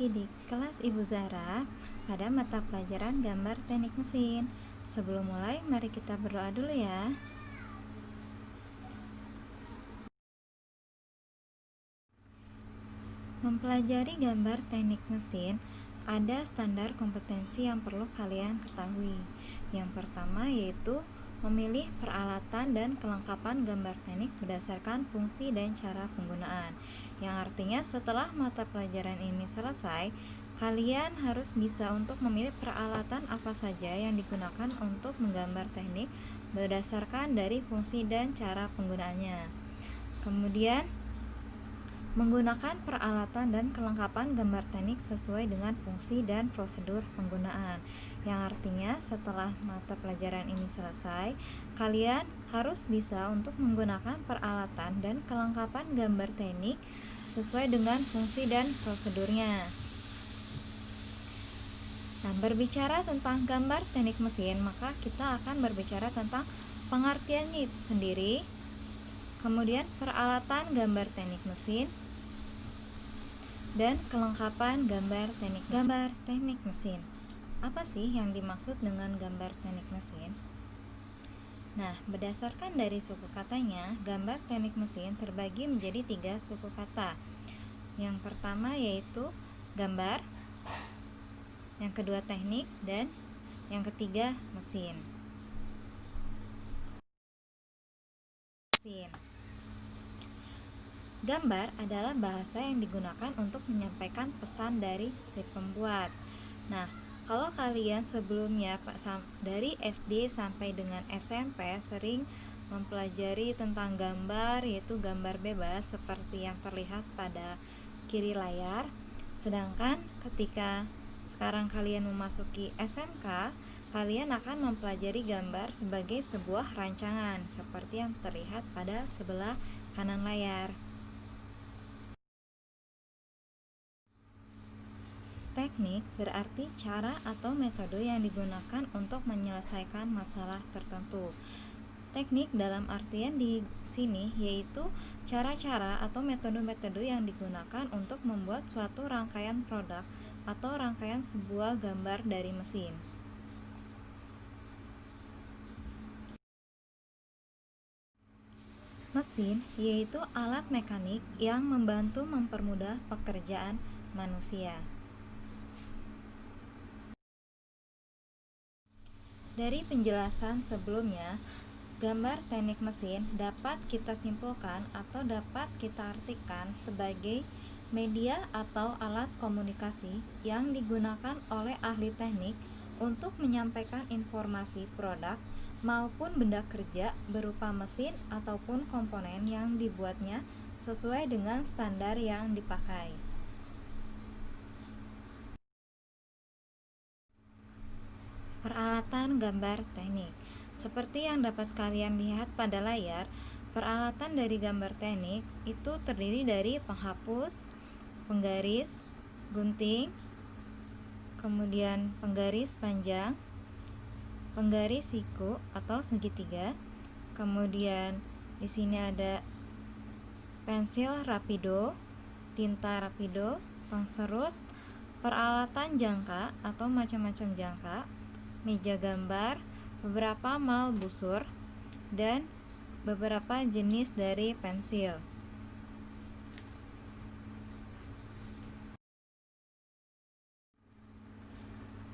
lagi di kelas Ibu Zahra pada mata pelajaran gambar teknik mesin. Sebelum mulai, mari kita berdoa dulu ya. Mempelajari gambar teknik mesin, ada standar kompetensi yang perlu kalian ketahui. Yang pertama yaitu memilih peralatan dan kelengkapan gambar teknik berdasarkan fungsi dan cara penggunaan. Yang artinya setelah mata pelajaran ini selesai, kalian harus bisa untuk memilih peralatan apa saja yang digunakan untuk menggambar teknik berdasarkan dari fungsi dan cara penggunaannya. Kemudian menggunakan peralatan dan kelengkapan gambar teknik sesuai dengan fungsi dan prosedur penggunaan. Yang artinya setelah mata pelajaran ini selesai, kalian harus bisa untuk menggunakan peralatan dan kelengkapan gambar teknik sesuai dengan fungsi dan prosedurnya. Nah, berbicara tentang gambar teknik mesin, maka kita akan berbicara tentang pengertiannya itu sendiri, kemudian peralatan gambar teknik mesin, dan kelengkapan gambar teknik mesin. Apa sih yang dimaksud dengan gambar teknik mesin? Nah, berdasarkan dari suku katanya, gambar teknik mesin terbagi menjadi 3 suku kata. Yang pertama yaitu gambar, yang kedua teknik, dan yang ketiga mesin. Gambar adalah bahasa yang digunakan untuk menyampaikan pesan dari si pembuat. Nah, kalau kalian sebelumnya dari SD sampai dengan SMP sering mempelajari tentang gambar, yaitu gambar bebas seperti yang terlihat pada kiri layar. Sedangkan ketika sekarang kalian memasuki SMK, kalian akan mempelajari gambar sebagai sebuah rancangan seperti yang terlihat pada sebelah kanan layar. Teknik berarti cara atau metode yang digunakan untuk menyelesaikan masalah tertentu. Teknik dalam artian di sini yaitu cara-cara atau metode-metode yang digunakan untuk membuat suatu rangkaian produk atau rangkaian sebuah gambar dari mesin. Mesin yaitu alat mekanik yang membantu mempermudah pekerjaan manusia. Dari penjelasan sebelumnya, gambar teknik mesin dapat kita simpulkan atau dapat kita artikan sebagai media atau alat komunikasi yang digunakan oleh ahli teknik untuk menyampaikan informasi produk maupun benda kerja berupa mesin ataupun komponen yang dibuatnya sesuai dengan standar yang dipakai. Peralatan gambar teknik. Seperti yang dapat kalian lihat pada layar, peralatan dari gambar teknik itu terdiri dari penghapus, penggaris, gunting, kemudian penggaris panjang, penggaris siku atau segitiga, kemudian di sini ada pensil rapido, tinta rapido, pengserut, peralatan jangka atau macam-macam jangka, meja gambar, beberapa mal busur, dan beberapa jenis dari pensil.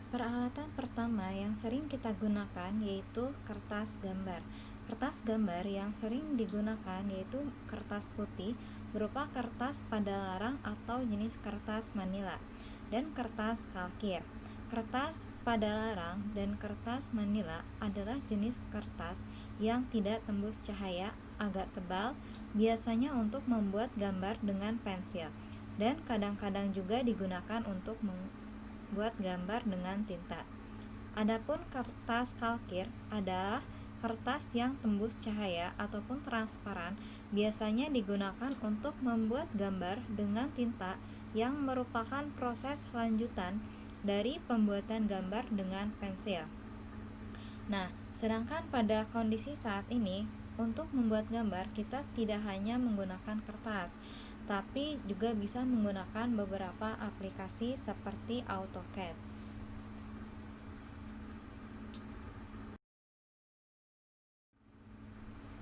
Peralatan pertama yang sering kita gunakan yaitu kertas gambar. Kertas gambar yang sering digunakan yaitu kertas putih berupa kertas pada larang atau jenis kertas manila, dan kertas kalkir. Kertas pada larang dan kertas manila adalah jenis kertas yang tidak tembus cahaya, agak tebal, biasanya untuk membuat gambar dengan pensil, dan kadang-kadang juga digunakan untuk membuat gambar dengan tinta. Adapun kertas kalkir adalah kertas yang tembus cahaya ataupun transparan, biasanya digunakan untuk membuat gambar dengan tinta yang merupakan proses lanjutan dari pembuatan gambar dengan pensil. Nah, sedangkan pada kondisi saat ini, untuk membuat gambar kita tidak hanya menggunakan kertas, tapi juga bisa menggunakan beberapa aplikasi seperti AutoCAD.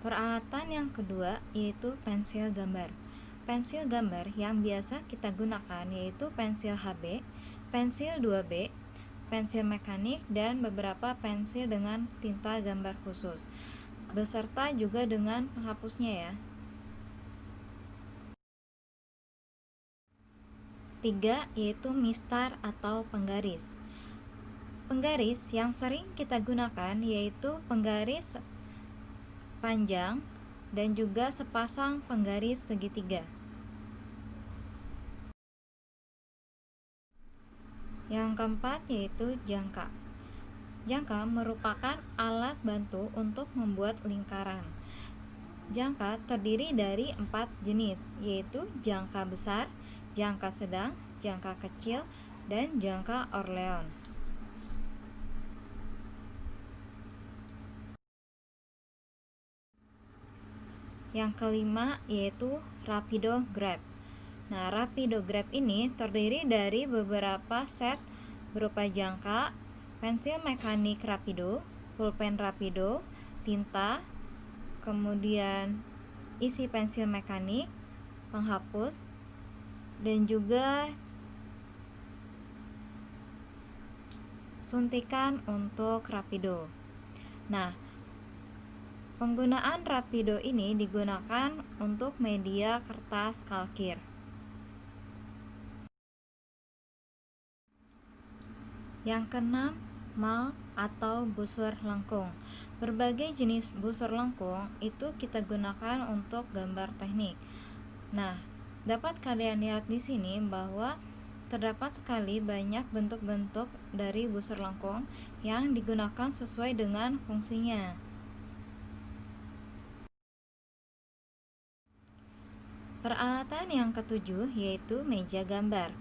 Peralatan yang kedua yaitu pensil gambar. Pensil gambar yang biasa kita gunakan yaitu pensil HB, pensil 2B, pensil mekanik, dan beberapa pensil dengan tinta gambar khusus, beserta juga dengan penghapusnya ya. 3 yaitu mistar atau penggaris. Penggaris yang sering kita gunakan yaitu penggaris panjang dan juga sepasang penggaris segitiga. Yang keempat yaitu jangka. Jangka merupakan alat bantu untuk membuat lingkaran. Jangka terdiri dari 4 jenis, yaitu jangka besar, jangka sedang, jangka kecil, dan jangka Orleans. Yang kelima yaitu rapidograph. Nah, rapidograph ini terdiri dari beberapa set berupa jangka, pensil mekanik rapido, pulpen rapido, tinta, kemudian isi pensil mekanik, penghapus, dan juga suntikan untuk rapido. Nah, penggunaan rapido ini digunakan untuk media kertas kalkir. Yang keenam, mal atau busur lengkung. Berbagai jenis busur lengkung itu kita gunakan untuk gambar teknik. Nah, dapat kalian lihat di sini bahwa terdapat sekali banyak bentuk-bentuk dari busur lengkung yang digunakan sesuai dengan fungsinya. Peralatan yang ketujuh yaitu meja gambar.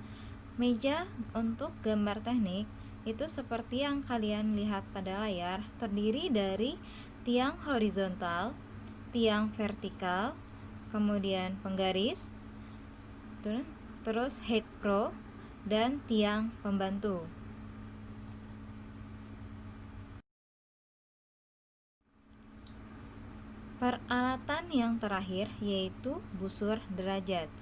Meja untuk gambar teknik itu seperti yang kalian lihat pada layar, terdiri dari tiang horizontal, tiang vertikal, kemudian penggaris, terus head pro, dan tiang pembantu. Peralatan yang terakhir yaitu busur derajat.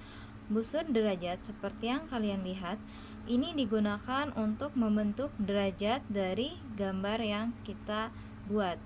Busur derajat seperti yang kalian lihat, ini digunakan untuk membentuk derajat dari gambar yang kita buat.